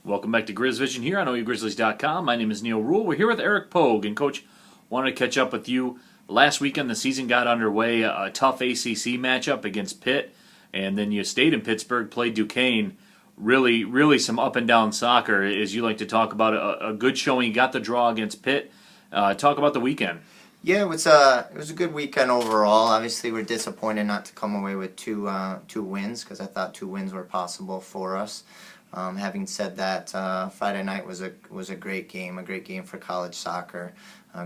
Welcome back to Grizz Vision here on OUGrizzlies.com. My name is Neal Ruhl. We're here with Eric Pogue. And, Coach, wanted to catch up with you. Last weekend, the season got underway. A tough ACC matchup against Pitt. And then you stayed in Pittsburgh, played Duquesne. Really some up-and-down soccer, as you like to talk about. A good showing. You got the draw against Pitt. Talk about the weekend. Yeah, it was a good weekend overall. Obviously, we're disappointed not to come away with two wins because I thought 2 wins were possible for us. Having said that, Friday night was a great game for college soccer.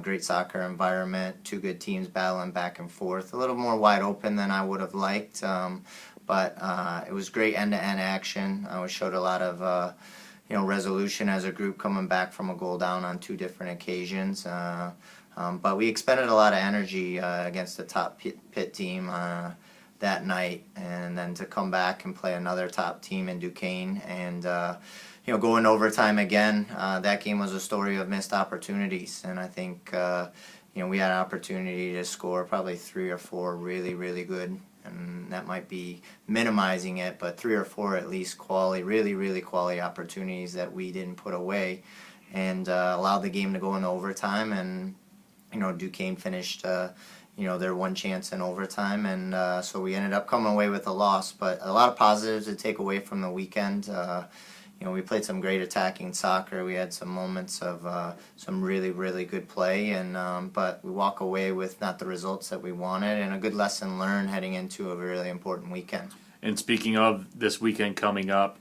Great soccer environment, 2 good teams battling back and forth. A little more wide open than I would have liked, but it was great end-to-end action. We showed a lot of resolution as a group coming back from a goal down on 2 different occasions. But we expended a lot of energy against the top Pitt team that night, and then to come back and play another top team in Duquesne and go in overtime again. That game was a story of missed opportunities, and I think we had an opportunity to score probably 3 or 4 really good, and that might be minimizing it, but 3 or 4 at least really quality opportunities that we didn't put away, and allowed the game to go into overtime. And Duquesne finished their 1 chance in overtime, and so we ended up coming away with a loss. But a lot of positives to take away from the weekend. We played some great attacking soccer. We had some moments of some really good play, and but we walk away with not the results that we wanted, and a good lesson learned heading into a really important weekend. And speaking of this weekend coming up,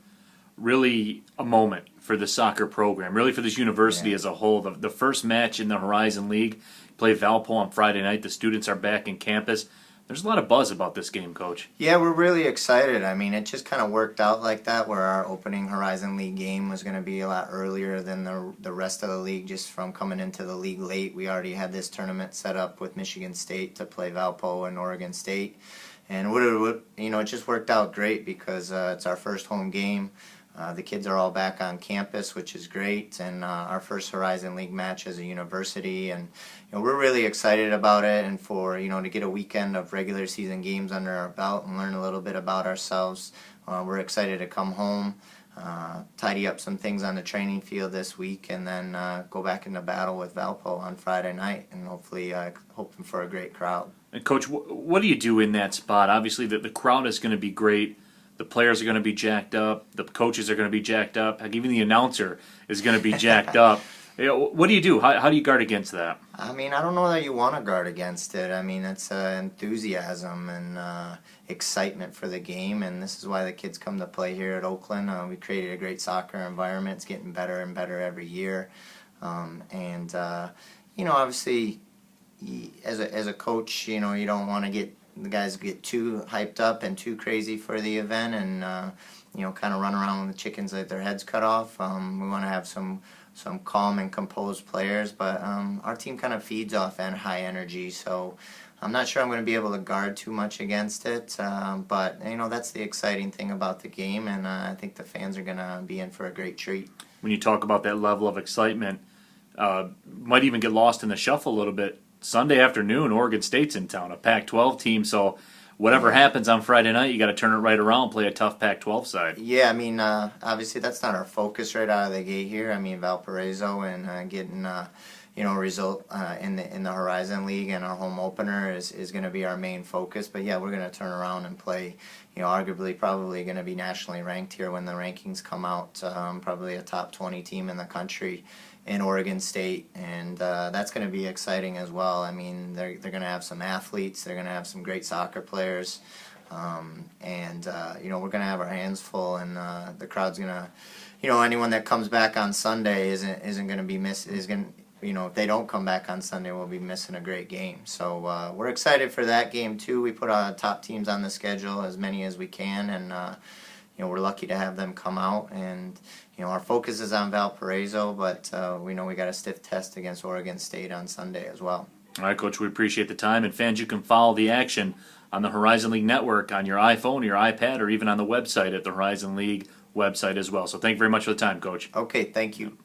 really a moment for the soccer program, really for this university as a whole. The first match in the Horizon League, play Valpo on Friday night. The students are back in campus. There's a lot of buzz about this game, Coach. Yeah, we're really excited. I mean, it just kind of worked out like that, where our opening Horizon League game was going to be a lot earlier than the rest of the league, just from coming into the league late. We already had this tournament set up with Michigan State to play Valpo and Oregon State. And it just worked out great because it's our first home game. The kids are all back on campus, which is great, and our first Horizon League match as a university, and we're really excited about it, and for to get a weekend of regular season games under our belt and learn a little bit about ourselves. We're excited to come home, tidy up some things on the training field this week, and then go back into battle with Valpo on Friday night, and hopefully hoping for a great crowd. And Coach, what do you do in that spot? Obviously, the crowd is going to be great. The players are going to be jacked up. The coaches are going to be jacked up. Heck, even the announcer is going to be jacked up. What do you do? How do you guard against that? I mean, I don't know that you want to guard against it. I mean, it's enthusiasm and excitement for the game, and this is why the kids come to play here at Oakland. We created a great soccer environment. It's getting better and better every year. Obviously, as a coach, you don't want to get the guys get too hyped up and too crazy for the event, and kind of run around with the chickens like their heads cut off. We want to have some calm and composed players, but our team kind of feeds off high energy, so I'm not sure I'm going to be able to guard too much against it. But that's the exciting thing about the game, and I think the fans are going to be in for a great treat. When you talk about that level of excitement, might even get lost in the shuffle a little bit. Sunday afternoon, Oregon State's in town, a Pac-12 team, so whatever happens on Friday night, you got to turn it right around, play a tough Pac-12 side. Yeah, I mean, obviously that's not our focus right out of the gate here. I mean, Valparaiso and getting a result in the Horizon League and our home opener is going to be our main focus. But yeah, we're going to turn around and play, arguably probably going to be nationally ranked here when the rankings come out. Probably a top 20 team in the country in Oregon State, and that's going to be exciting as well. I mean, they're going to have some athletes, they're going to have some great soccer players, and we're going to have our hands full, and the crowd's going to, anyone that comes back on Sunday isn't going to be if they don't come back on Sunday, we'll be missing a great game. So we're excited for that game too. We put top teams on the schedule, as many as we can, and we're lucky to have them come out, and our focus is on Valparaiso, but we know we got a stiff test against Oregon State on Sunday as well. All right, Coach, we appreciate the time, and fans, you can follow the action on the Horizon League Network on your iPhone, or your iPad, or even on the website at the Horizon League website as well. So thank you very much for the time, Coach. Okay, thank you.